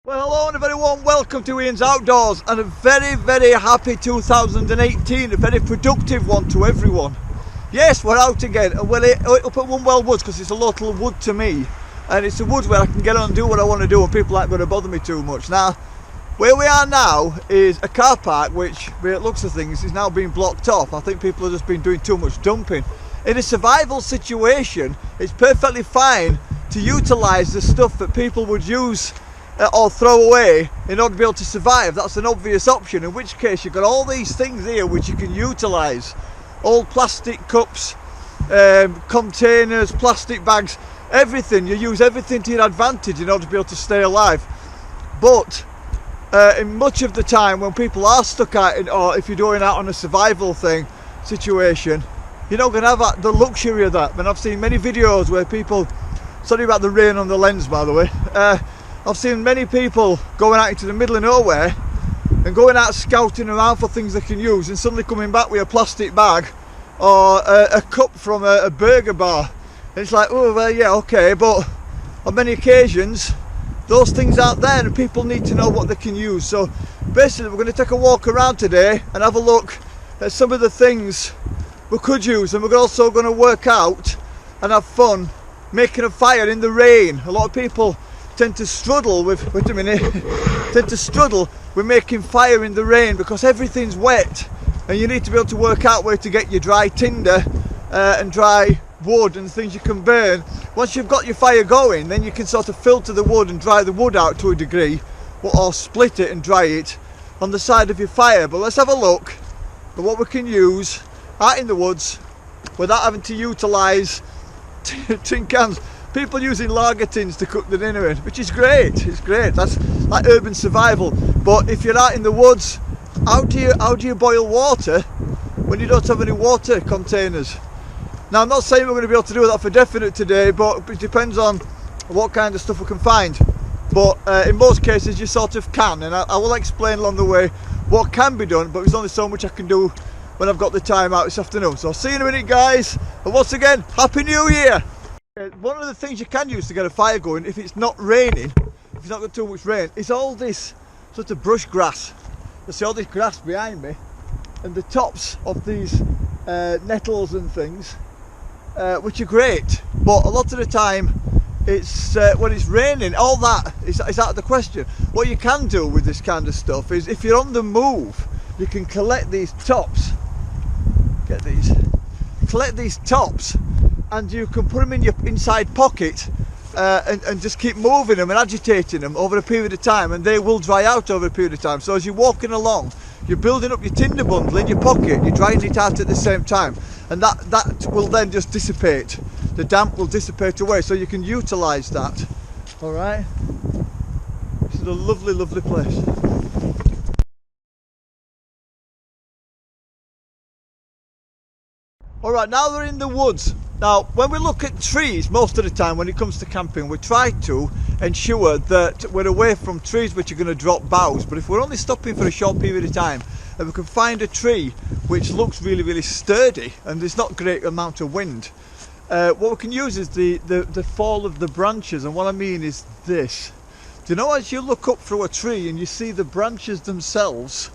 Well, hello everyone, welcome to Ian's Outdoors and a very happy 2018, a very productive one to everyone. Yes, we're out again and we're up at Wunwell Woods because it's a local wood to me, and it's a wood where I can get on and do what I want to do and people aren't going to bother me too much. Now, where we are now is a car park which, where it looks of things, is now being blocked off. I think people have just been doing too much dumping. In a survival situation, it's perfectly fine to utilise the stuff that people would use or throw away in order to be able to survive. That's an obvious option, in which case you've got all these things here which you can utilise. Old plastic cups, containers, plastic bags, everything. You use everything to your advantage in order to be able to stay alive. But in much of the time when people are stuck out, or if you're going out on a survival situation, you're not going to have the luxury of that. And I've seen many videos where people, sorry about the rain on the lens by the way, I've seen many people going out into the middle of nowhere and going out scouting around for things they can use and suddenly coming back with a plastic bag or a cup from a burger bar. And it's like, oh well, yeah, okay, but on many occasions those things aren't there and people need to know what they can use. So basically we're going to take a walk around today and have a look at some of the things we could use, and we're also going to work out and have fun making a fire in the rain. A lot of people tend to struggle with making fire in the rain because everything's wet and you need to be able to work out where to get your dry tinder and dry wood and things you can burn. Once you've got your fire going, then you can sort of filter the wood and dry the wood out to a degree, or split it and dry it on the side of your fire. But let's have a look at what we can use out in the woods without having to utilise tin cans. People using lager tins to cook the dinner in, which is great. It's great. That's like urban survival. But if you're out in the woods, how do you boil water when you don't have any water containers? Now, I'm not saying we're going to be able to do that for definite today, but it depends on what kind of stuff we can find. But in most cases, you sort of can, and I will explain along the way what can be done. But there's only so much I can do when I've got the time out this afternoon. So I'll see you in a minute, guys. And once again, Happy New Year! One of the things you can use to get a fire going if it's not raining, if it's not got too much rain, is all this sort of brush grass. You see all this grass behind me and the tops of these nettles and things, which are great, but a lot of the time it's when it's raining, all that is out of the question. What you can do with this kind of stuff is, if you're on the move, you can collect these tops, collect these tops, and you can put them in your inside pocket and just keep moving them and agitating them over a period of time, and they will dry out over a period of time. So as you're walking along, you're building up your tinder bundle in your pocket, you're drying it out at the same time, and that will then just dissipate. The damp will dissipate away, so you can utilise that. Alright, this is a lovely place. Alright, now we're in the woods. Now, when we look at trees, most of the time when it comes to camping, we try to ensure that we're away from trees which are going to drop boughs. But if we're only stopping for a short period of time and we can find a tree which looks really sturdy and there's not a great amount of wind, what we can use is the fall of the branches. And what I mean is this. Do you know, as you look up through a tree and you see the branches themselves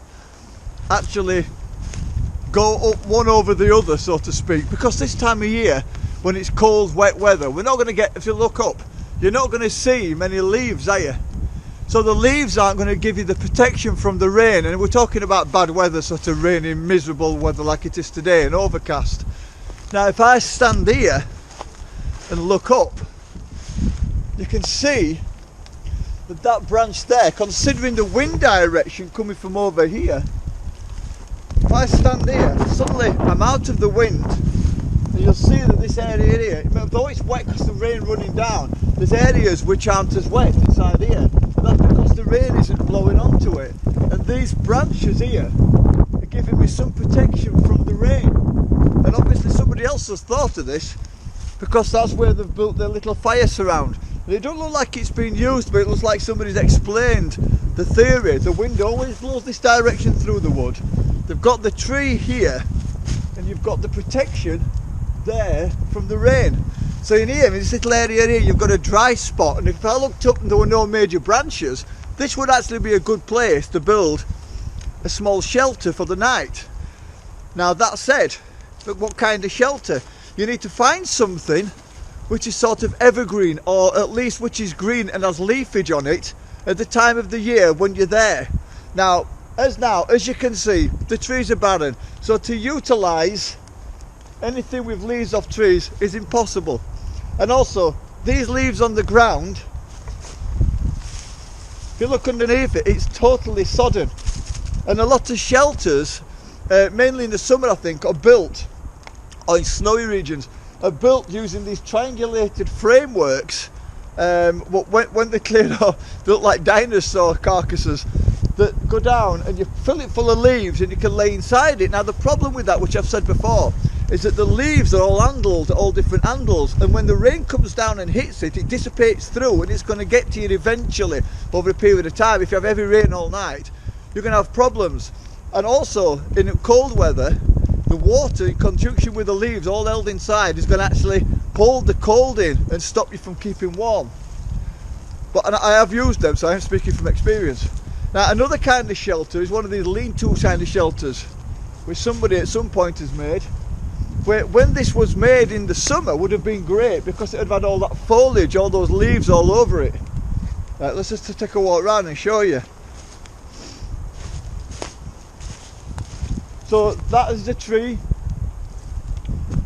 actually go up one over the other, so to speak, because this time of year when it's cold wet weather, we're not going to get, if you look up, you're not going to see many leaves, are you? So the leaves aren't going to give you the protection from the rain, and we're talking about bad weather, sort of rainy, miserable weather like it is today, and overcast. Now if I stand here and look up, you can see that branch there, considering the wind direction coming from over here, if I stand here, suddenly I'm out of the wind, and you'll see that this area here, though it's wet because the rain running down, there's areas which aren't as wet inside here, and that's because the rain isn't blowing onto it. And these branches here are giving me some protection from the rain. And obviously somebody else has thought of this, because that's where they've built their little fire surround. And it don't look like it's been used, but it looks like somebody's explained the theory. The wind always blows this direction through the wood. They've got the tree here, and you've got the protection there from the rain. So in here, in this little area here, you've got a dry spot, and if I looked up and there were no major branches, this would actually be a good place to build a small shelter for the night. Now that said, but what kind of shelter? You need to find something which is sort of evergreen, or at least which is green and has leafage on it at the time of the year when you're there. Now as you can see, the trees are barren, so to utilise anything with leaves off trees is impossible. And also, these leaves on the ground, if you look underneath it, it's totally sodden. And a lot of shelters, mainly in the summer I think, are built, or in snowy regions, are built using these triangulated frameworks. When they're cleared off, they look like dinosaur carcasses that go down, and you fill it full of leaves and you can lay inside it. Now the problem with that, which I've said before, is that the leaves are all angled at all different angles, and when the rain comes down and hits it, it dissipates through, and it's going to get to you eventually over a period of time. If you have heavy rain all night, you're going to have problems. And also in cold weather, the water in conjunction with the leaves all held inside is going to actually hold the cold in and stop you from keeping warm. And I have used them, so I'm speaking from experience. Now another kind of shelter is one of these lean-to kind of shelters, which somebody at some point has made. Where when this was made in the summer would have been great because it would have had all that foliage, all those leaves all over it. Right, let's just take a walk around and show you. So that is the tree.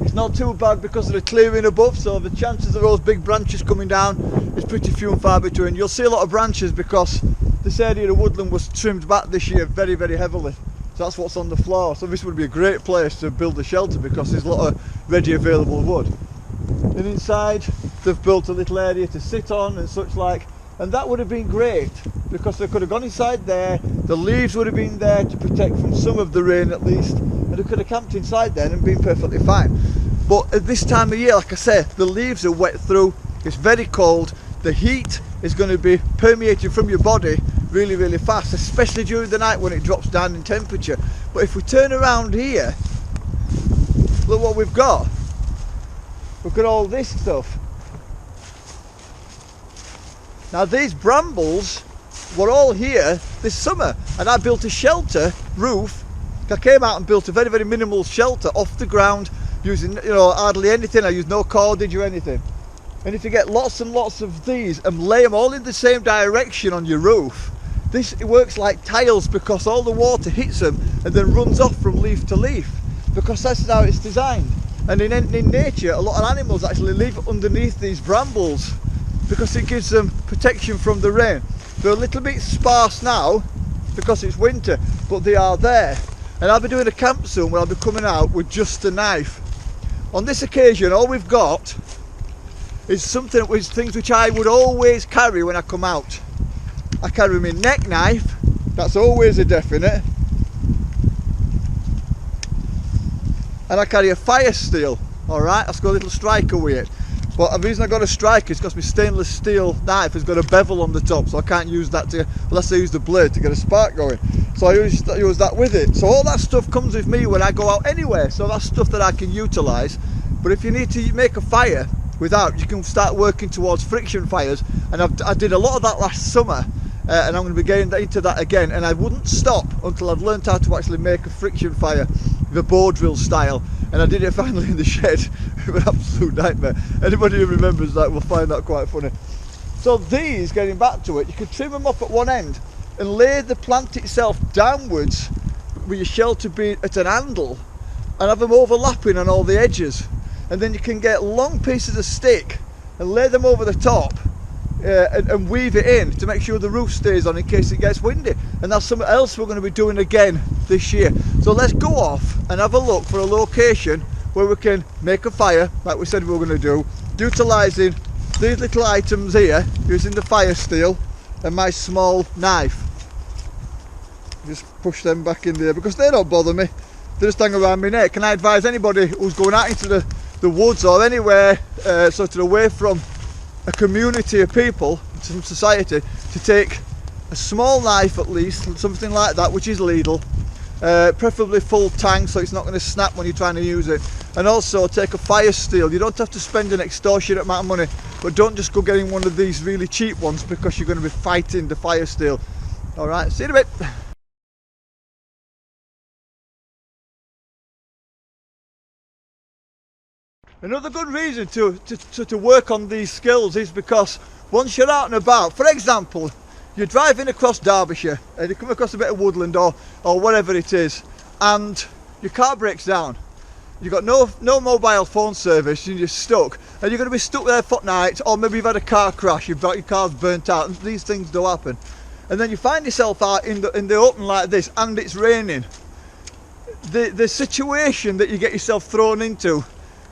It's not too bad because of the clearing above, so the chances of those big branches coming down is pretty few and far between. You'll see a lot of branches because this area of woodland was trimmed back this year very, very heavily. So that's what's on the floor. So this would be a great place to build a shelter because there's a lot of ready available wood. And inside they've built a little area to sit on and such like, and that would have been great because they could have gone inside there, the leaves would have been there to protect from some of the rain at least, and they could have camped inside there and been perfectly fine. But at this time of year, like I said, the leaves are wet through, it's very cold, the heat is going to be permeating from your body really, really fast, especially during the night when it drops down in temperature. But if we turn around here, look what we've got. We've got all this stuff. Now these brambles were all here this summer, and I built a shelter roof. I came out and built a very, very minimal shelter off the ground using, hardly anything. I used no cordage or anything. And if you get lots and lots of these and lay them all in the same direction on your roof, it works like tiles because all the water hits them and then runs off from leaf to leaf, because that's how it's designed. And in nature, a lot of animals actually live underneath these brambles because it gives them protection from the rain. They're a little bit sparse now because it's winter, but they are there. And I'll be doing a camp soon where I'll be coming out with just a knife. On this occasion, all we've got is things which I would always carry when I come out. I carry my neck knife, that's always a definite, and I carry a fire steel. Alright, I've got a little striker with it, but the reason I got a striker is because my stainless steel knife has got a bevel on the top, so I can't use that unless I use the blade to get a spark going. So I use that with it. So all that stuff comes with me when I go out anyway, so that's stuff that I can utilise. But if you need to make a fire without, you can start working towards friction fires, and I did a lot of that last summer, and I'm going to be getting into that again, and I wouldn't stop until I'd learned how to actually make a friction fire, the bow drill style, and I did it finally in the shed. It was an absolute nightmare. Anybody who remembers that will find that quite funny. So these, getting back to it, you can trim them off at one end and lay the plant itself downwards with your shelter being at an angle and have them overlapping on all the edges, and then you can get long pieces of stick and lay them over the top and weave it in to make sure the roof stays on in case it gets windy. And that's something else we're going to be doing again this year. So let's go off and have a look for a location where we can make a fire like we said we were going to do, utilising these little items here, using the fire steel and my small knife. Just push them back in there because they don't bother me, they just hang around my neck. And I advise anybody who's going out into the woods or anywhere sort of away from a community of people, some society, to take a small knife at least, something like that, which is legal, preferably full tang so it's not going to snap when you're trying to use it, and also take a fire steel. You don't have to spend an extortionate amount of money but don't just go getting one of these really cheap ones because you're going to be fighting the fire still. Alright, see you in a bit. Another good reason to work on these skills is because once you're out and about, for example, you're driving across Derbyshire and you come across a bit of woodland or whatever it is, and your car breaks down. You've got no mobile phone service and you're stuck, and you're going to be stuck there for night, or maybe you've had a car crash, your car's burnt out, and these things do happen. And then you find yourself out in the open like this and it's raining. The situation that you get yourself thrown into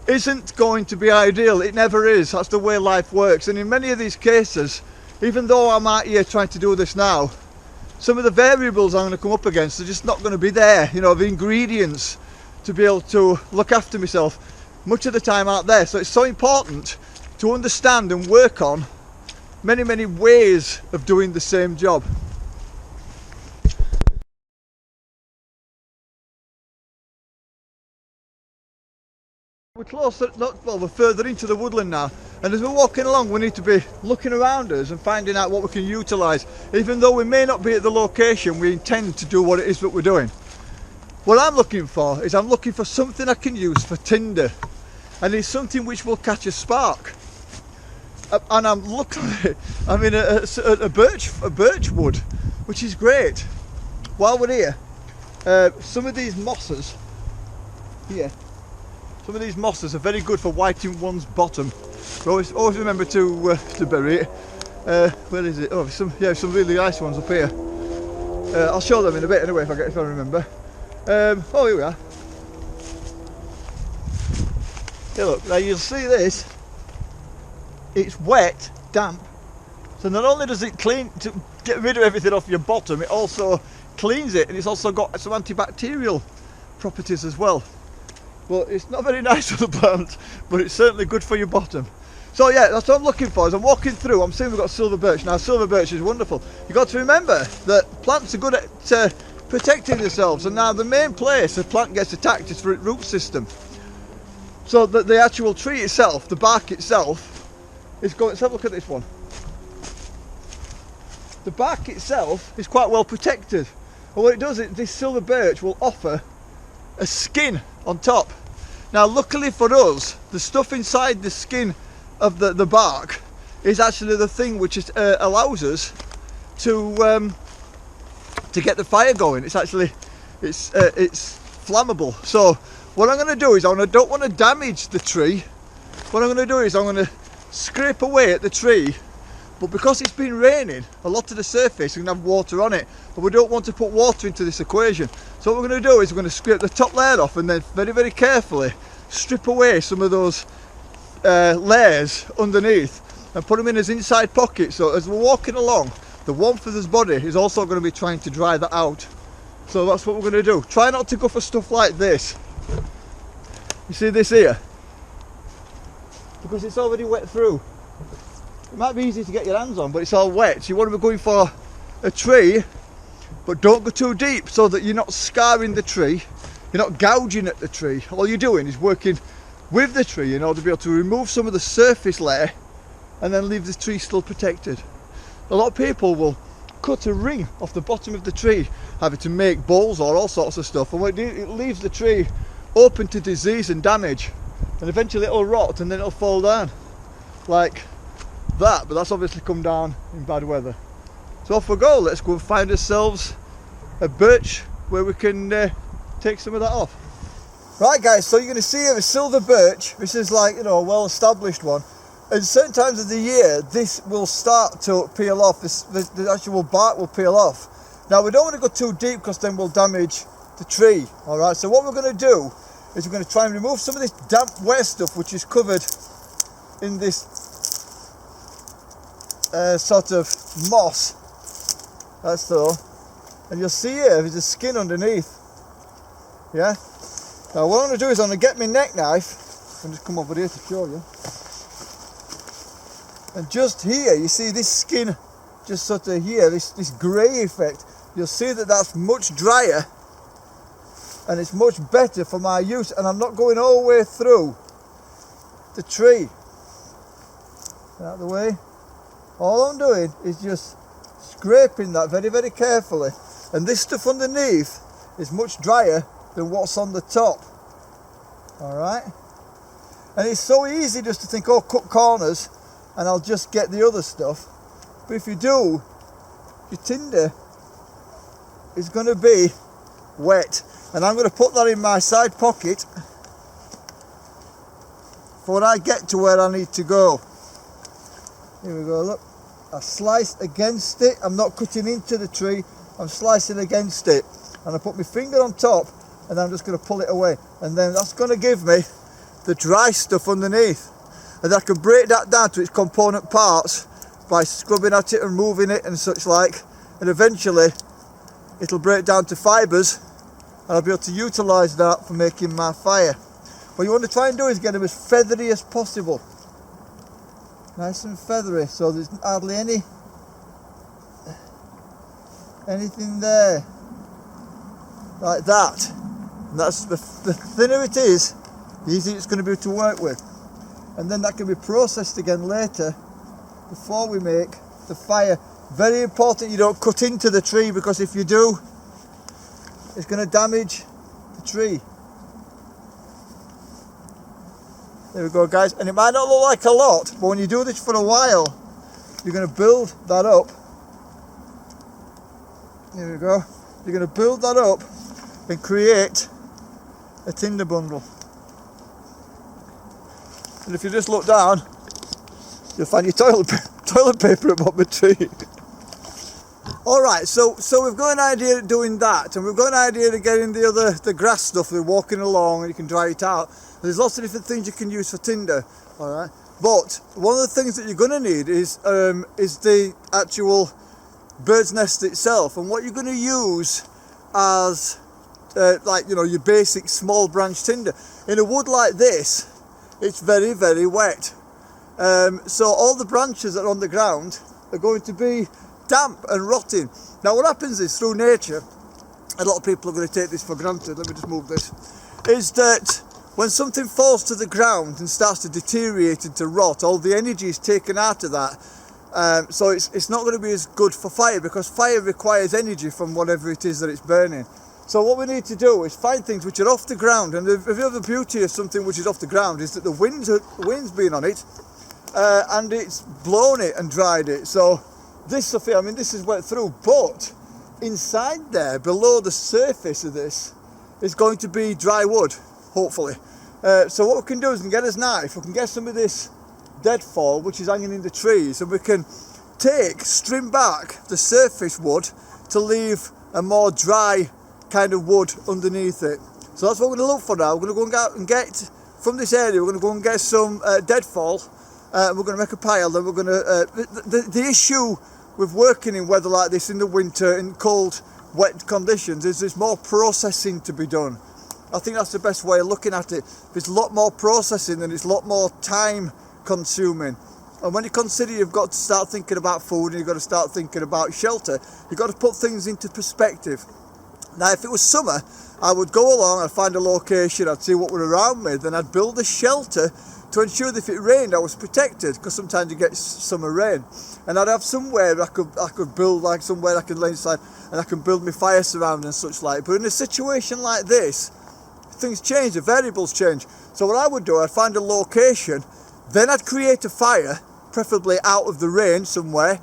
isn't going to be ideal. It never is. That's the way life works. And in many of these cases, even though I'm out here trying to do this now, some of the variables I'm going to come up against are just not going to be there. You know, the ingredients to be able to look after myself much of the time out there. So it's so important to understand and work on many ways of doing the same job. We're closer, we're further into the woodland now, and as we're walking along we need to be looking around us and finding out what we can utilise. Even though we may not be at the location, we intend to do what it is that we're doing. What I'm looking for is something I can use for tinder, and it's something which will catch a spark. And I'm in a birch wood, which is great. While we're here, some of these mosses here, some of these mosses are very good for whitening one's bottom. Always remember to bury it. Where is it? Oh, some really nice ones up here. I'll show them in a bit anyway if I remember. Oh, here we are. Here, look. Now you'll see this. It's wet, damp. So not only does it clean to get rid of everything off your bottom, it also cleans it, and it's also got some antibacterial properties as well. Well, it's not very nice for the plant, but it's certainly good for your bottom. So yeah, that's what I'm looking for. As I'm walking through, I'm seeing we've got silver birch. Now silver birch is wonderful. You've got to remember that plants are good at protecting themselves, and now the main place a plant gets attacked is for its root system. So that the actual tree itself, the bark itself, is going. Let's have a look at this one. The bark itself is quite well protected, and what it does is this silver birch will offer a skin on top. Now luckily for us, the stuff inside the skin of the bark is actually the thing which allows us to get the fire going. It's flammable. So what I'm going to do is I don't want to damage the tree. What I'm going to do is I'm going to scrape away at the tree, but because it's been raining, a lot of the surface is going to have water on it, and we don't want to put water into this equation. So what we're going to do is we're going to scrape the top layer off, and then very carefully strip away some of those layers underneath and put them in as inside pockets. So as we're walking along, the warmth of this body is also going to be trying to dry that out. So that's what we're going to do. Try not to go for stuff like this. You see this here? Because it's already wet through. It might be easy to get your hands on, but it's all wet. So you want to be going for a tree, but don't go too deep so that you're not scarring the tree, you're not gouging at the tree. All you're doing is working with the tree in order to be able to remove some of the surface layer and then leave the tree still protected. A lot of people will cut a ring off the bottom of the tree, having to make bowls or all sorts of stuff, and it leaves the tree open to disease and damage, and eventually it'll rot and then it'll fall down like that. But that's obviously come down in bad weather. So off we go. Let's go and find ourselves a birch where we can take some of that off. Right guys, so you're going to see here a silver birch. This is like, you know, a well established one. At certain times of the year this will start to peel off. The actual bark will peel off. Now we don't want to go too deep because then we'll damage the tree. Alright, so what we're going to do is we're going to try and remove some of this damp wet stuff which is covered in this sort of moss. That's so. And you'll see here there's a skin underneath. Yeah? Now what I'm going to do is I'm going to get my neck knife and just come over here to show you. And just here you see this skin, just sort of here, this grey effect. You'll see that that's much drier and it's much better for my use, and I'm not going all the way through the tree. Out of the way. All I'm doing is just scraping that very, very carefully. And this stuff underneath is much drier than what's on the top. Alright? And it's so easy just to think, oh, cut corners and I'll just get the other stuff. But if you do, your tinder is going to be wet. And I'm going to put that in my side pocket for when I get to where I need to go. Here we go, look. I sliced against it. I'm not cutting into the tree, I'm slicing against it. And I put my finger on top and I'm just going to pull it away. And then that's going to give me the dry stuff underneath. And I can break that down to its component parts by scrubbing at it and moving it and such like. And eventually it'll break down to fibres and I'll be able to utilise that for making my fire. What you want to try and do is get them as feathery as possible. Nice and feathery, so there's hardly anything there. Like that. And that's the thinner it is, the easier it's going to be to work with. And then that can be processed again later before we make the fire. Very important you don't cut into the tree, because if you do, it's going to damage the tree. There we go, guys, and it might not look like a lot, but when you do this for a while, you're going to build that up. There we go. You're going to build that up and create a tinder bundle. And if you just look down, you'll find your toilet paper above the tree. Alright, so we've got an idea of doing that, and we've got an idea of getting the grass stuff, we're walking along and you can dry it out. There's lots of different things you can use for tinder, alright? But one of the things that you're going to need is the actual bird's nest itself, and what you're going to use as like, you know, your basic small branch tinder. In a wood like this, it's very, very wet. So all the branches that are on the ground are going to be damp and rotting. Now what happens is, through nature, a lot of people are going to take this for granted, let me just move this, is that when something falls to the ground and starts to deteriorate and to rot, all the energy is taken out of that. So it's not going to be as good for fire, because fire requires energy from whatever it is that it's burning. So what we need to do is find things which are off the ground, and the other beauty of something which is off the ground is that the wind's been on it, and it's blown it and dried it. So this stuff here, I mean, this is wet through, but inside there, below the surface of this, is going to be dry wood, hopefully. So what we can do is we can get his knife, we can get some of this deadfall which is hanging in the trees, and we can trim back the surface wood to leave a more dry kind of wood underneath it. So that's what we're going to look for now. We're going to go and go and get from this area, we're going to go and get some deadfall. We're going to make a pile, then we're going to the issue with working in weather like this in the winter, in cold wet conditions, is there's more processing to be done. I think that's the best way of looking at it. There's a lot more processing and it's a lot more time consuming. And when you consider you've got to start thinking about food and you've got to start thinking about shelter, you've got to put things into perspective. Now if it was summer, I would go along, I'd find a location, I'd see what were around me, then I'd build a shelter to ensure that if it rained I was protected, because sometimes you get summer rain. And I'd have somewhere I could build, like somewhere I could lay inside, and I can build my fire surrounding and such like. But in a situation like this, things change, the variables change. So what I would do, I'd find a location, then I'd create a fire, preferably out of the rain somewhere,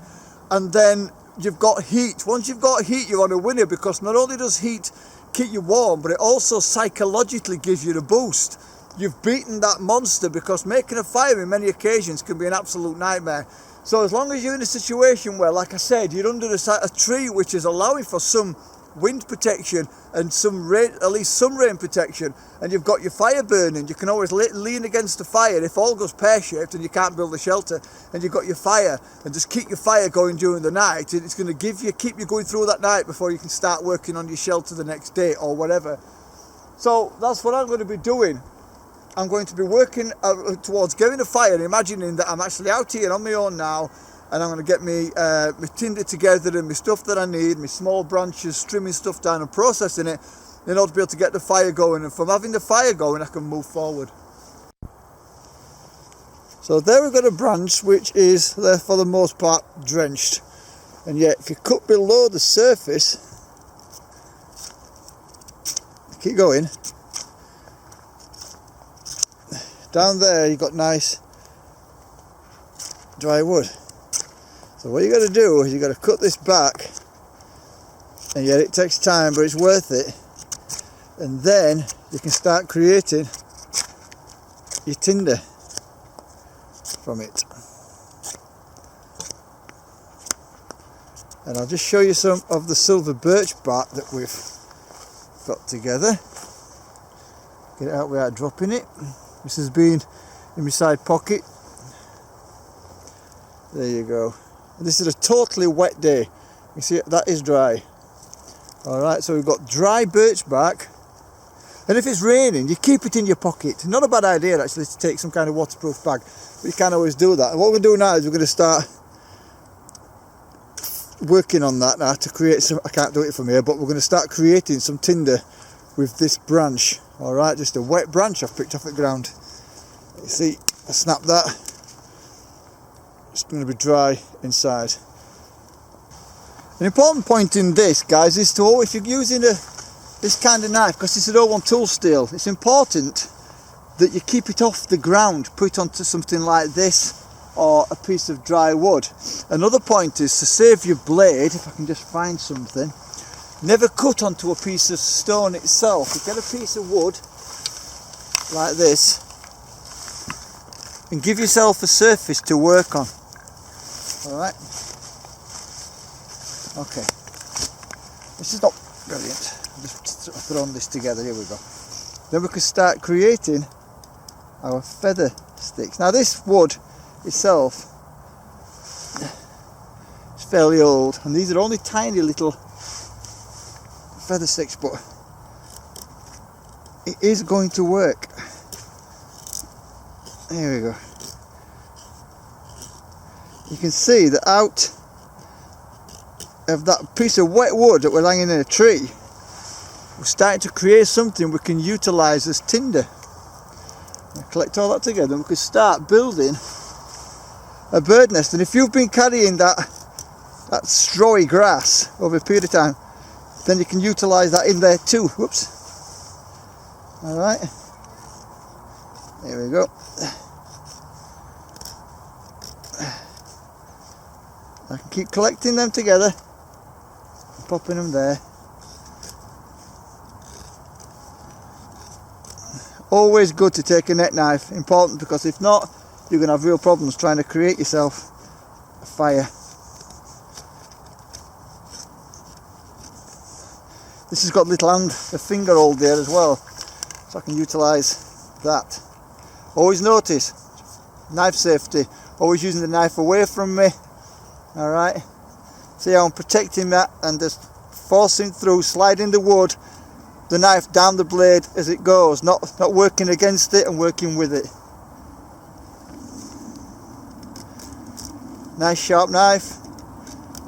and then you've got heat. Once you've got heat, you're on a winner, because not only does heat keep you warm, but it also psychologically gives you the boost. You've beaten that monster, because making a fire in many occasions can be an absolute nightmare. So as long as you're in a situation where, like I said, you're under a tree which is allowing for some wind protection and some rain, at least some rain protection, and you've got your fire burning, you can always lean against the fire. If all goes pear-shaped and you can't build a shelter, and you've got your fire, and just keep your fire going during the night, it's going to keep you going through that night before you can start working on your shelter the next day or whatever. So that's what I'm going to be doing. I'm going to be working towards getting a fire, imagining that I'm actually out here on my own now, and I'm going to get my tinder together and my stuff that I need, my small branches, trimming stuff down and processing it in order to be able to get the fire going. And from having the fire going, I can move forward. So there we've got a branch which is there for the most part drenched, and yet if you cut below the surface, keep going, down there you've got nice dry wood. So what you got to do is you got to cut this back, and yet it takes time, but it's worth it, and then you can start creating your tinder from it. And I'll just show you some of the silver birch bark that we've got together. Get it out without dropping it. This has been in my side pocket. There you go. And this is a totally wet day. You see that is dry. Alright, so we've got dry birch bark. And if it's raining, you keep it in your pocket. Not a bad idea actually to take some kind of waterproof bag, but you can't always do that. And what we're going to do now is we're going to start working on that now to create some, I can't do it from here, but we're going to start creating some tinder with this branch. Alright, just a wet branch I've picked off the ground. You see, I snap that. It's going to be dry inside. An important point in this, guys, is to, if you're using this kind of knife, because it's an 01 tool steel, it's important that you keep it off the ground, put it onto something like this or a piece of dry wood. Another point is to save your blade, if I can just find something, never cut onto a piece of stone itself. You get a piece of wood like this and give yourself a surface to work on. Alright? Okay. This is not brilliant. Just thrown this together, here we go. Then we can start creating our feather sticks. Now this wood itself is fairly old, and these are only tiny little feather sticks, but it is going to work. Here we go. You can see that out of that piece of wet wood that we're hanging in a tree, we're starting to create something we can utilise as tinder. I'll collect all that together and we can start building a bird nest. And if you've been carrying that strawy grass over a period of time, then you can utilise that in there too. Whoops. Alright. There we go. I can keep collecting them together and popping them there. Always good to take a net knife, important, because if not, you're going to have real problems trying to create yourself a fire. This has got a little hand, a finger hold there as well, so I can utilise that. Always notice, knife safety, always using the knife away from me. Alright, see how I'm protecting that and just forcing through, sliding the wood, the knife down the blade as it goes, not working against it and working with it. Nice sharp knife,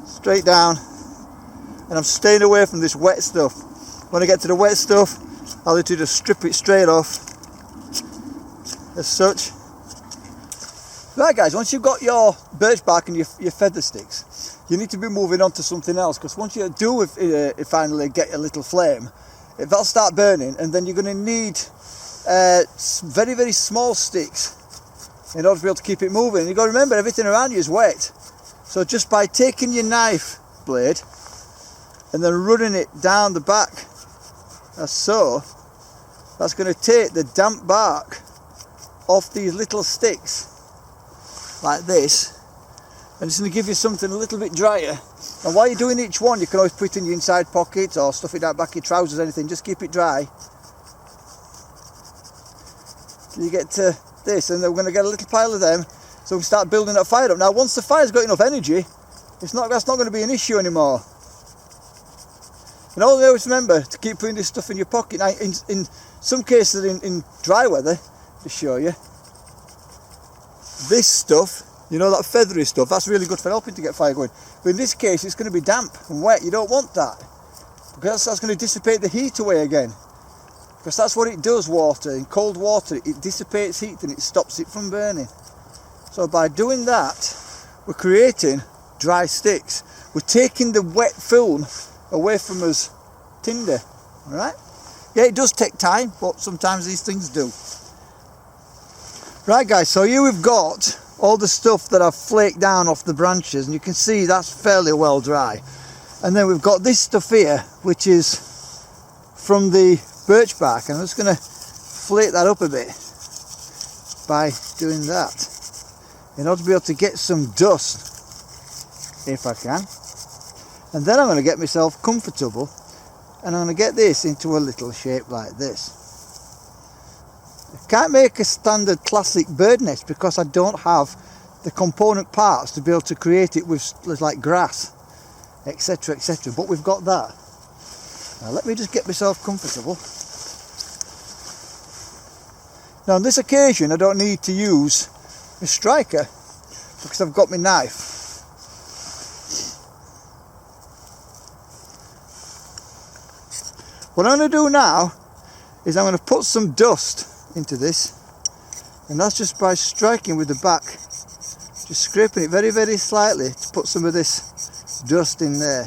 straight down, and I'm staying away from this wet stuff. When I get to the wet stuff, I'll literally just strip it straight off, as such. Right guys, once you've got your birch bark and your feather sticks, you need to be moving on to something else, because once you do finally get a little flame, that'll start burning, and then you're going to need very, very small sticks in order to be able to keep it moving. You've got to remember, everything around you is wet. So just by taking your knife blade and then running it down the back, as so, that's going to take the damp bark off these little sticks, like this, and it's going to give you something a little bit drier. And while you're doing each one, you can always put it in your inside pocket or stuff it down back your trousers, anything, just keep it dry. So you get to this, and then we're going to get a little pile of them, so we can start building that fire up. Now once the fire's got enough energy, that's not going to be an issue anymore. And always remember to keep putting this stuff in your pocket. Now in some cases in dry weather, to show you, this stuff, you know, that feathery stuff, that's really good for helping to get fire going. But in this case, it's going to be damp and wet. You don't want that, because that's going to dissipate the heat away again. Because that's what it does, water. In cold water, it dissipates heat and it stops it from burning. So by doing that, we're creating dry sticks. We're taking the wet film away from us tinder. Alright? Yeah, it does take time, but sometimes these things do. Right guys, so here we've got all the stuff that I've flaked down off the branches, and you can see that's fairly well dry. And then we've got this stuff here, which is from the birch bark, and I'm just going to flake that up a bit by doing that, in order to be able to get some dust, if I can. And then I'm going to get myself comfortable, and I'm going to get this into a little shape like this. I can't make a standard classic bird nest because I don't have the component parts to be able to create it with like grass, etc, etc, but we've got that. Now let me just get myself comfortable. Now on this occasion I don't need to use a striker because I've got my knife. What I'm going to do now is I'm going to put some dust into this, and that's just by striking with the back, just scraping it very, very slightly to put some of this dust in there.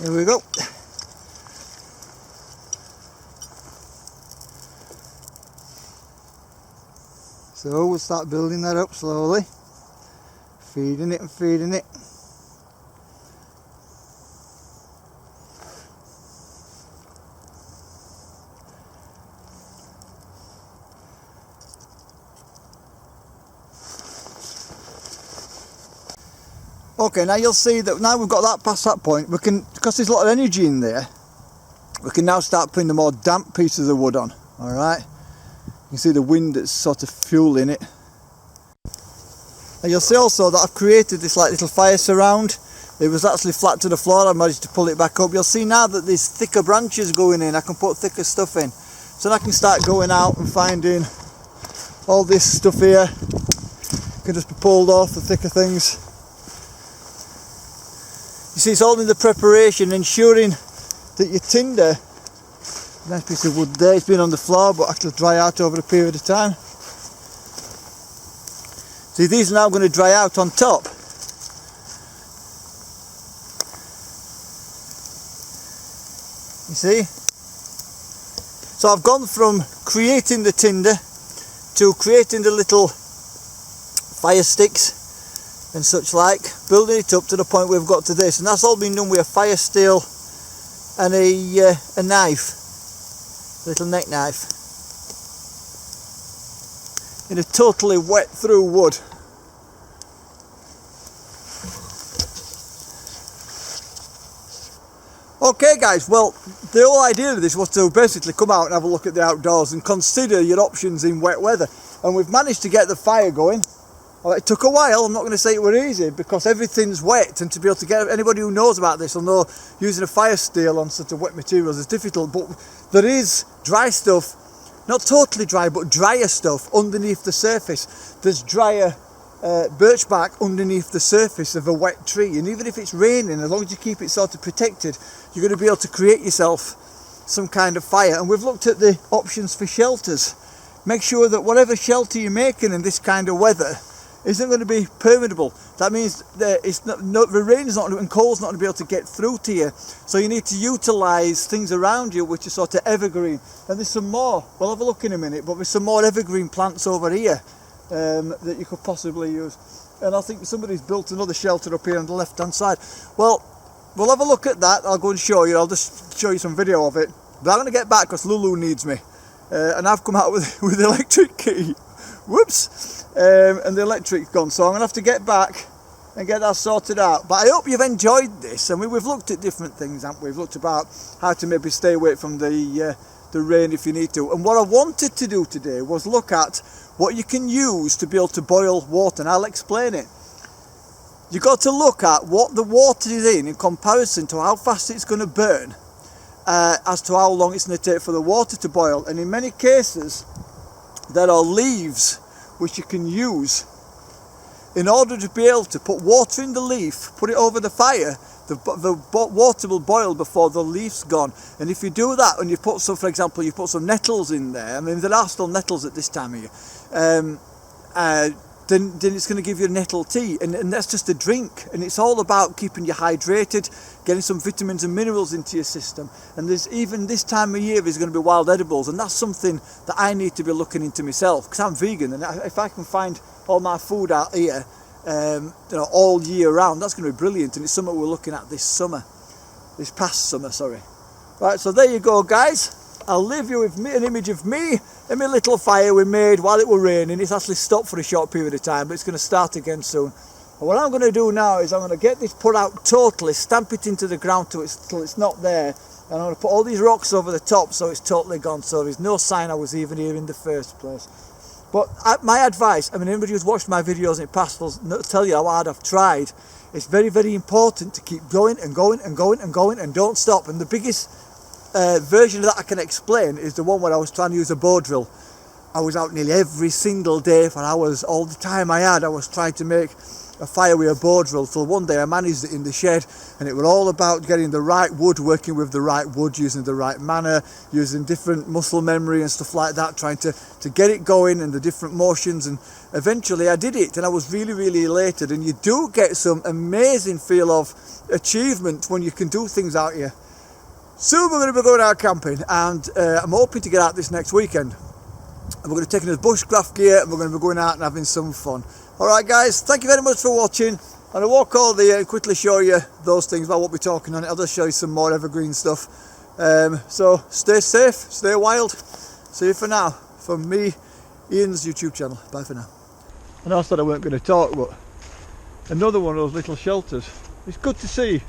Here we go. So we'll start building that up slowly, feeding it and feeding it. Okay, now you'll see that now we've got that past that point, we can, because there's a lot of energy in there, we can now start putting the more damp pieces of wood on. Alright, you can see the wind that's sort of fueling it. And you'll see also that I've created this like little fire surround. It was actually flat to the floor, I managed to pull it back up. You'll see now that there's thicker branches going in, I can put thicker stuff in. So then I can start going out and finding all this stuff here. It can just be pulled off, the thicker things. You see, it's all in the preparation, ensuring that your tinder, nice piece of wood there, it's been on the floor but actually dry out over a period of time. See, these are now going to dry out on top. You see? So I've gone from creating the tinder to creating the little fire sticks and such like, building it up to the point we've got to this, and that's all been done with a fire steel and a knife, a little neck knife, in a totally wet through wood. Okay guys, well the whole idea of this was to basically come out and have a look at the outdoors and consider your options in wet weather, and we've managed to get the fire going. Well, it took a while, I'm not going to say it were easy because everything's wet, and to be able to get, anybody who knows about this will know using a fire steel on sort of wet materials is difficult, but there is dry stuff, not totally dry but drier stuff underneath the surface. There's drier birch bark underneath the surface of a wet tree, and even if it's raining, as long as you keep it sort of protected, you're going to be able to create yourself some kind of fire. And we've looked at the options for shelters. Make sure that whatever shelter you're making in this kind of weather isn't going to be permeable. That means that the rain is not, and cold's not going to be able to get through to you. So you need to utilise things around you which are sort of evergreen. And there's some more, we'll have a look in a minute, but there's some more evergreen plants over here that you could possibly use. and I think somebody's built another shelter up here on the left hand side. Well, we'll have a look at that. I'll go and show you. I'll just show you some video of it, but I'm going to get back because Lulu needs me, and I've come out with the electric key. Whoops. And the electric's gone, so I'm going to have to get back and get that sorted out. But I hope you've enjoyed this. I mean, we've looked at different things, haven't we? We've looked about how to maybe stay away from the rain if you need to. And what I wanted to do today was look at what you can use to be able to boil water, and I'll explain it. You've got to look at what the water is in comparison to how fast it's going to burn, as to how long it's going to take for the water to boil. And in many cases, there are leaves which you can use in order to be able to put water in the leaf, put it over the fire. The water will boil before the leaf's gone. And if you do that, and you put some, for example, you put some nettles in there, I mean there are still nettles at this time of year, then it's going to give you nettle tea, and that's just a drink, and it's all about keeping you hydrated, getting some vitamins and minerals into your system. And there's, even this time of year, there's going to be wild edibles, and that's something that I need to be looking into myself, because I'm vegan, and if I can find all my food out here all year round, that's going to be brilliant. And it's something we're looking at this past summer, sorry. Right, so there you go, guys. I'll leave you with an image of me and my little fire we made while it was raining. It's actually stopped for a short period of time, but it's going to start again soon. And what I'm going to do now is I'm going to get this put out totally, stamp it into the ground till it's not there, and I'm going to put all these rocks over the top so it's totally gone, so there's no sign I was even here in the first place. But my advice, I mean, anybody who's watched my videos in the past will tell you how hard I've tried. It's very, very important to keep going and going and going and going and don't stop. And the biggest version of that I can explain is the one where I was trying to use a bow drill. I was out nearly every single day for hours. All the time I was trying to make a fire with a bow drill, till one day I managed it in the shed, and it was all about getting the right wood, working with the right wood, using the right manner, using different muscle memory and stuff like that, trying to get it going and the different motions. And eventually I did it, and I was really, really elated. And you do get some amazing feel of achievement when you can do things out here. Soon we're going to be going out camping, and I'm hoping to get out this next weekend. And we're going to take in the bushcraft gear, and we're going to be going out and having some fun. Alright guys, thank you very much for watching. And I'll walk all the and quickly show you those things, but I won't be talking on it. I'll just show you some more evergreen stuff. So stay safe, stay wild. See you for now. From me, Ian's YouTube channel. Bye for now. I know I said I weren't going to talk, but another one of those little shelters. It's good to see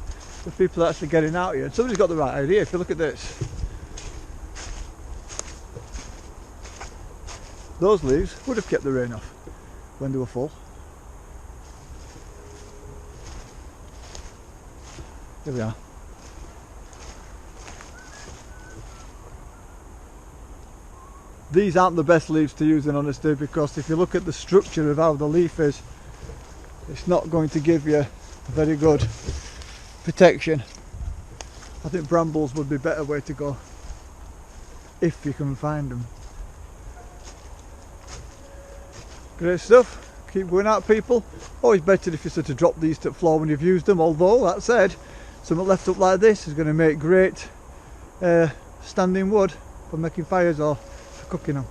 the people actually getting out here. And somebody's got the right idea. If you look at this. Those leaves would have kept the rain off when they were full. Here we are. These aren't the best leaves to use in honesty, because if you look at the structure of how the leaf is, it's not going to give you very good protection. I think brambles would be a better way to go, if you can find them. Great stuff. Keep going out, people. Always better if you sort of drop these to the floor when you've used them, although that said, something left up like this is going to make great standing wood for making fires or for cooking on.